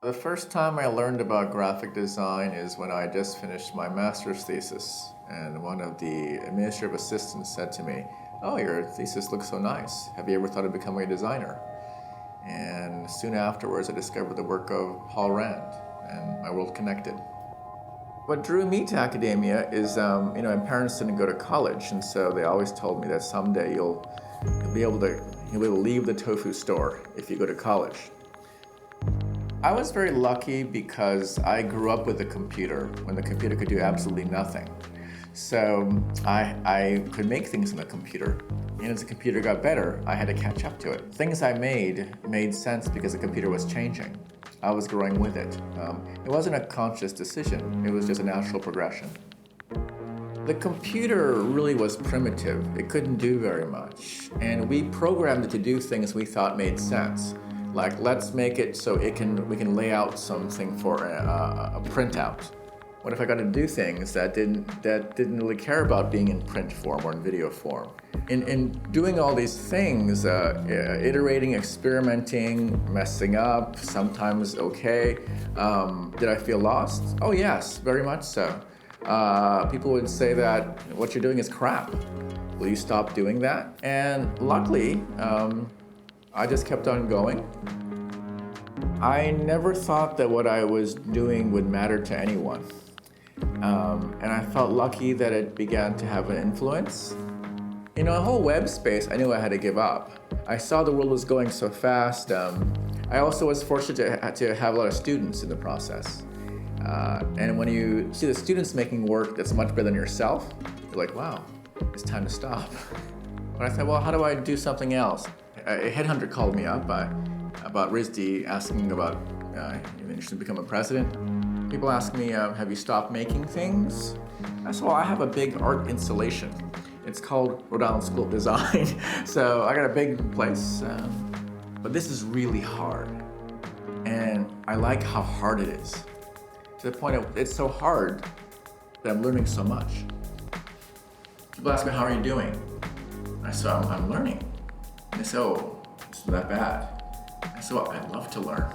The first time I learned about graphic design is when I just finished my master's thesis, and one of the administrative assistants said to me, "Oh, your thesis looks so nice. Have you ever thought of becoming a designer?" And soon afterwards, I discovered the work of Paul Rand, and my world connected. What drew me to academia is, my parents didn't go to college, and so they always told me that someday you'll be able to leave the tofu store if you go to college. I was very lucky because I grew up with a computer when the computer could do absolutely nothing. So I could make things on the computer. And as the computer got better, I had to catch up to it. Things I made sense because the computer was changing. I was growing with it. It wasn't a conscious decision. It was just a natural progression. The computer really was primitive. It couldn't do very much. And we programmed it to do things we thought made sense. Like, let's make it so we can lay out something for a printout. What if I got to do things that didn't really care about being in print form or in video form? In doing all these things, iterating, experimenting, messing up, sometimes okay. Did I feel lost? Oh yes, very much so. People would say that what you're doing is crap. Will you stop doing that? And luckily, I just kept on going. I never thought that what I was doing would matter to anyone. And I felt lucky that it began to have an influence. In a whole web space, I knew I had to give up. I saw the world was going so fast. I also was fortunate to have a lot of students in the process. And when you see the students making work that's much better than yourself, you're like, wow, it's time to stop. But I thought, well, how do I do something else? A headhunter called me up about RISD, asking about interested to become a president. People ask me, have you stopped making things? I said, well, I have a big art installation. It's called Rhode Island School of Design. So I got a big place, but this is really hard. And I like how hard it is. To the point of, it's so hard that I'm learning so much. People ask me, how are you doing? I said, I'm learning. And they say, oh, it's not that bad. I said, well, I'd love to learn.